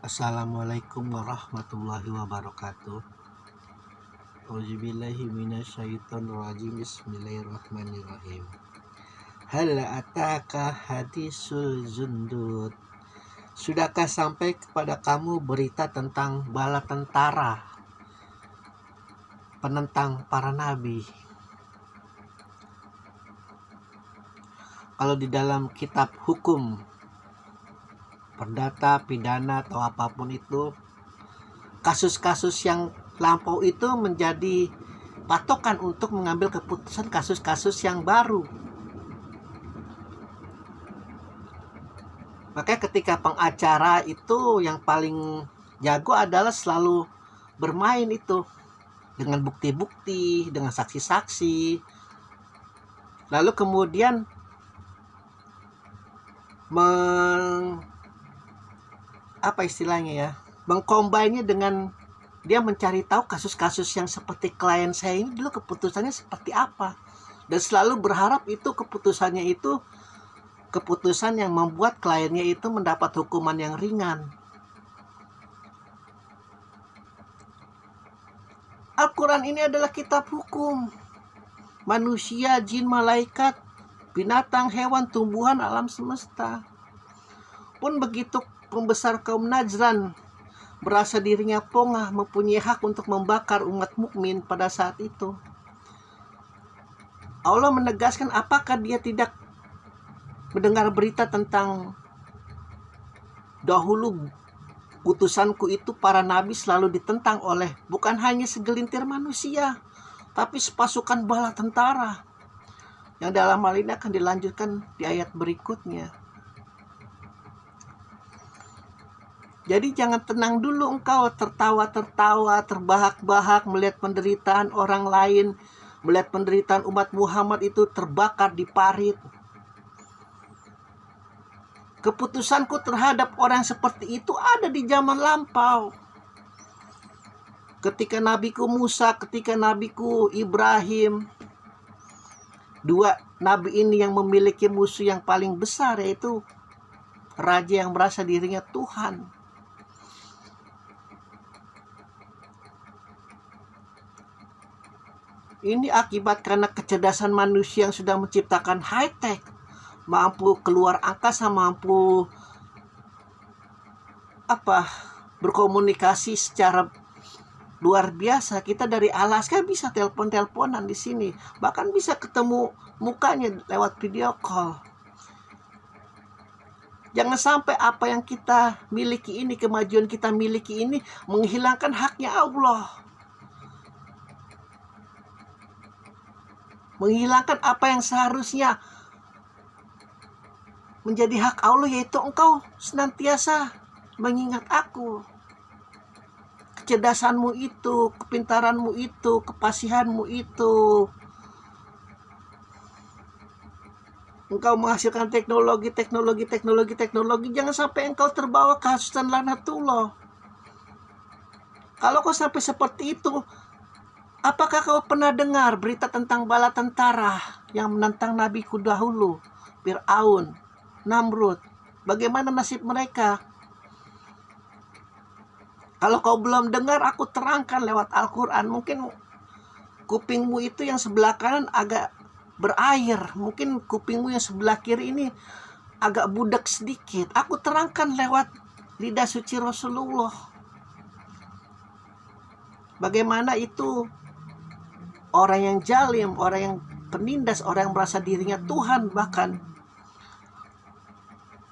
Assalamualaikum warahmatullahi wabarakatuh. Auzubillahi minasyaitonirrajim. Bismillahirrahmanirrahim. Hal ataka hadisul jundud. Sudahkah sampai kepada kamu berita tentang bala tentara penentang para nabi? Kalau di dalam kitab hukum perdata, pidana, atau apapun itu, kasus-kasus yang lampau itu menjadi patokan untuk mengambil keputusan kasus-kasus yang baru. Makanya ketika pengacara itu yang paling jago adalah selalu bermain itu dengan bukti-bukti, dengan saksi-saksi, lalu kemudian mengcombine-nya dengan dia mencari tahu kasus-kasus yang seperti klien saya ini dulu keputusannya seperti apa, dan selalu berharap itu keputusannya itu keputusan yang membuat kliennya itu mendapat hukuman yang ringan. Al-Quran ini adalah kitab hukum manusia, jin, malaikat, binatang, hewan, tumbuhan, alam semesta. Pun begitu pembesar kaum Najran merasa dirinya pongah mempunyai hak untuk membakar umat mukmin pada saat itu, Allah menegaskan, apakah dia tidak mendengar berita tentang dahulu utusanku itu para nabi selalu ditentang oleh bukan hanya segelintir manusia, tapi sepasukan bala tentara, yang dalam hal ini akan dilanjutkan di ayat berikutnya. Jadi jangan tenang dulu engkau tertawa-tertawa, terbahak-bahak melihat penderitaan orang lain, melihat penderitaan umat Muhammad itu terbakar di parit. Keputusanku terhadap orang seperti itu ada di zaman lampau. Ketika nabiku Musa, ketika nabiku Ibrahim, dua nabi ini yang memiliki musuh yang paling besar, yaitu raja yang merasa dirinya Tuhan. Ini akibat karena kecerdasan manusia yang sudah menciptakan high-tech, mampu keluar angkasa, mampu berkomunikasi secara luar biasa. Kita dari Alaska bisa telepon-teleponan di sini, bahkan bisa ketemu mukanya lewat video call. Jangan sampai apa yang kita miliki ini, kemajuan kita miliki ini menghilangkan haknya Allah, menghilangkan apa yang seharusnya menjadi hak Allah, yaitu engkau senantiasa mengingat aku. Kecerdasanmu itu, kepintaranmu itu, kepasihanmu itu, engkau menghasilkan teknologi, jangan sampai engkau terbawa kehasutan laknatullah. Kalau kau sampai seperti itu, apakah kau pernah dengar berita tentang bala tentara yang menentang nabiku dahulu, Fir'aun, Namrud? Bagaimana nasib mereka? Kalau kau belum dengar, aku terangkan lewat Al-Quran. Mungkin kupingmu itu yang sebelah kanan agak berair, mungkin kupingmu yang sebelah kiri ini agak budak sedikit. Aku terangkan lewat lidah suci Rasulullah bagaimana itu orang yang jalim, orang yang penindas, orang yang merasa dirinya Tuhan, bahkan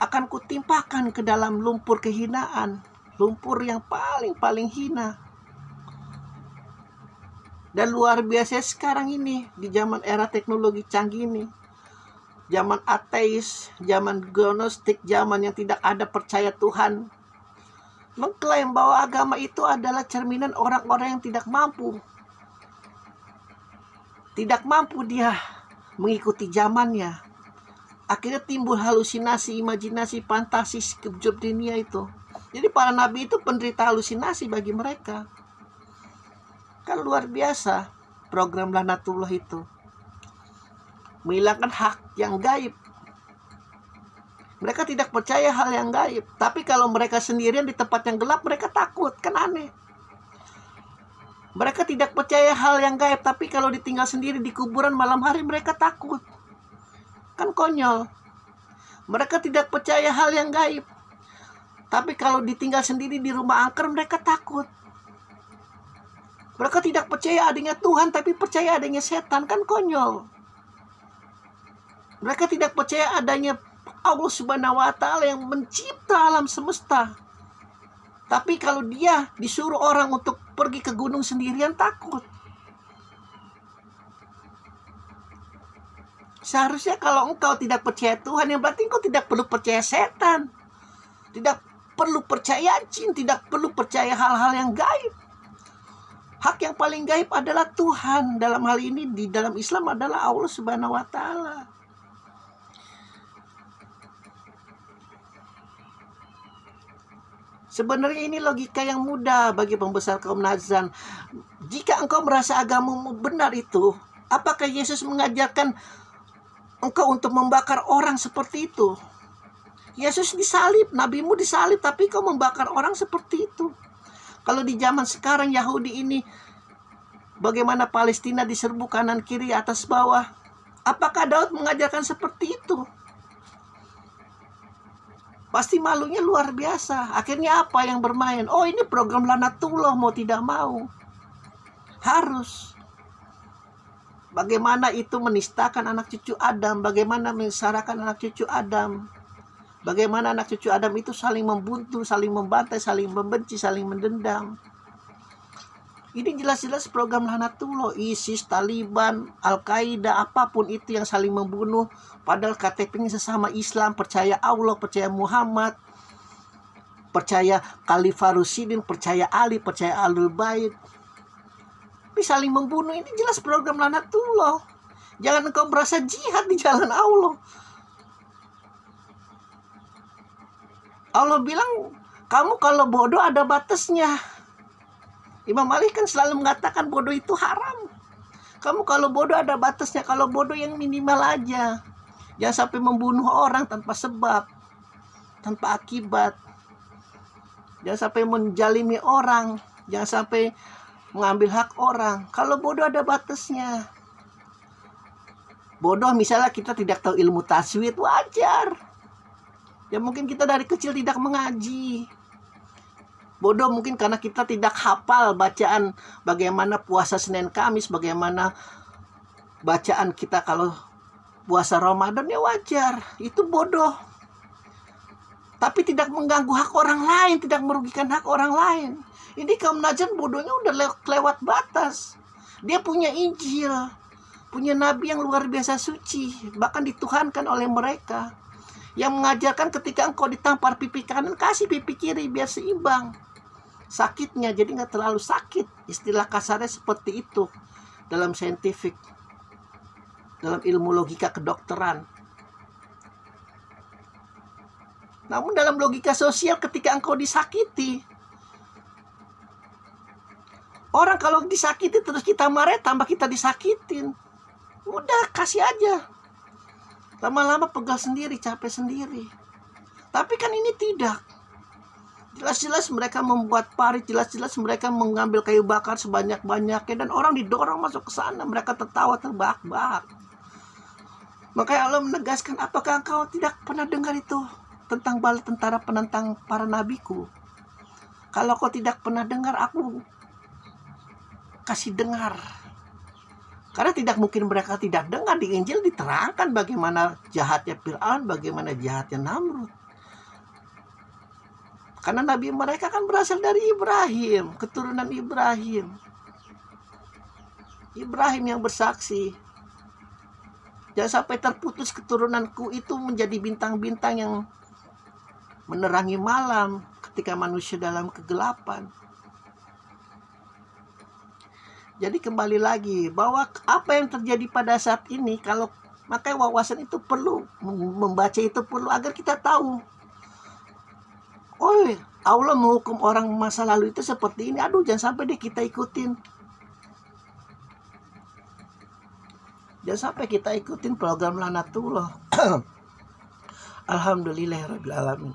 akan kutimpakan ke dalam lumpur kehinaan, lumpur yang paling hina. Dan luar biasa sekarang ini, di zaman era teknologi canggih ini, zaman ateis, zaman gnostik, zaman yang tidak ada percaya Tuhan, mengklaim bahwa agama itu adalah cerminan orang-orang yang tidak mampu. Tidak mampu dia mengikuti zamannya. Akhirnya timbul halusinasi, imajinasi, fantasi, kebjub dunia itu. Jadi para nabi itu penderita halusinasi bagi mereka. Kan luar biasa program laknatullah itu. Menghilangkan hak yang gaib. Mereka tidak percaya hal yang gaib. Tapi kalau mereka sendirian di tempat yang gelap, mereka takut. Kan aneh. Mereka tidak percaya hal yang gaib. Tapi kalau ditinggal sendiri di kuburan malam hari, mereka takut. Kan konyol. Mereka tidak percaya hal yang gaib. Tapi kalau ditinggal sendiri di rumah angker, mereka takut. Mereka tidak percaya adanya Tuhan, tapi percaya adanya setan. Kan konyol. Mereka tidak percaya adanya Allah Subhanahu wa Ta'ala yang mencipta alam semesta. Tapi kalau dia disuruh orang untuk pergi ke gunung sendirian, takut. Seharusnya kalau engkau tidak percaya Tuhan, yang berarti engkau tidak perlu percaya setan. Tidak perlu percaya jin, tidak perlu percaya hal-hal yang gaib. Hak yang paling gaib adalah Tuhan. Dalam hal ini di dalam Islam adalah Allah Subhanahu wa Ta'ala. Sebenarnya ini logika yang mudah bagi pembesar kaum Nazan. Jika engkau merasa agamamu benar itu, apakah Yesus mengajarkan engkau untuk membakar orang seperti itu? Yesus disalib, nabimu disalib, tapi kau membakar orang seperti itu. Kalau di zaman sekarang Yahudi ini, bagaimana Palestina diserbu kanan kiri atas bawah, apakah Daud mengajarkan seperti itu? Pasti malunya luar biasa. Akhirnya apa yang bermain? Oh, ini program Lanatullah, mau tidak mau. Harus. Bagaimana itu menistakan anak cucu Adam. Bagaimana mensarakan anak cucu Adam. Bagaimana anak cucu Adam itu saling membunuh, saling membantai, saling membenci, saling mendendam. Ini jelas-jelas program Lanatullah. ISIS, Taliban, Al-Qaeda, apapun itu yang saling membunuh. Padahal KTP-nya sesama Islam, percaya Allah, percaya Muhammad, percaya Khalifah Rasyidin, percaya Ali, percaya Ahlul Bait. Tapi saling membunuh, ini jelas program Lanatullah. Jangan engkau merasa jihad di jalan Allah. Allah bilang, kamu kalau bodoh ada batasnya. Imam Malik kan selalu mengatakan bodoh itu haram. Kamu kalau bodoh ada batasnya. Kalau bodoh yang minimal aja. Jangan sampai membunuh orang tanpa sebab, tanpa akibat. Jangan sampai menjalimi orang. Jangan sampai mengambil hak orang. Kalau bodoh ada batasnya. Bodoh misalnya kita tidak tahu ilmu tajwid, wajar. Ya mungkin kita dari kecil tidak mengaji. Bodoh mungkin karena kita tidak hafal bacaan bagaimana puasa Senin Kamis, bagaimana bacaan kita kalau puasa Ramadan, ya wajar. Itu bodoh. Tapi tidak mengganggu hak orang lain, tidak merugikan hak orang lain. Ini kaum Najran bodohnya udah lewat batas. Dia punya Injil, punya nabi yang luar biasa suci, bahkan dituhankan oleh mereka. Yang mengajarkan ketika engkau ditampar pipi kanan, kasih pipi kiri biar seimbang sakitnya, jadi nggak terlalu sakit. Istilah kasarnya seperti itu dalam saintifik, dalam ilmu logika kedokteran. Namun dalam logika sosial, ketika engkau disakiti, orang kalau disakiti terus kita marah, tambah kita disakitin. Udah, kasih aja. Lama-lama pegal sendiri, capek sendiri. Tapi kan ini tidak. Jelas-jelas mereka membuat parit, jelas-jelas mereka mengambil kayu bakar sebanyak-banyaknya, dan orang didorong masuk ke sana. Mereka tertawa terbahak-bahak. Makanya Allah menegaskan, apakah engkau tidak pernah dengar itu tentang bala tentara penentang para nabiku? Kalau kau tidak pernah dengar, aku kasih dengar. Karena tidak mungkin mereka tidak dengar. Di Injil diterangkan bagaimana jahatnya Fir'aun, bagaimana jahatnya Namrud. Karena nabi mereka kan berasal dari Ibrahim, keturunan Ibrahim. Ibrahim yang bersaksi, jangan sampai terputus keturunanku itu menjadi bintang-bintang yang menerangi malam ketika manusia dalam kegelapan. Jadi kembali lagi bahwa apa yang terjadi pada saat ini, kalau makanya wawasan itu perlu, membaca itu perlu agar kita tahu. Oh, Allah menghukum orang masa lalu itu seperti ini. Aduh, jangan sampai deh kita ikutin. Jangan sampai kita ikutin program Lanatullah. Alhamdulillahirabbil alamin.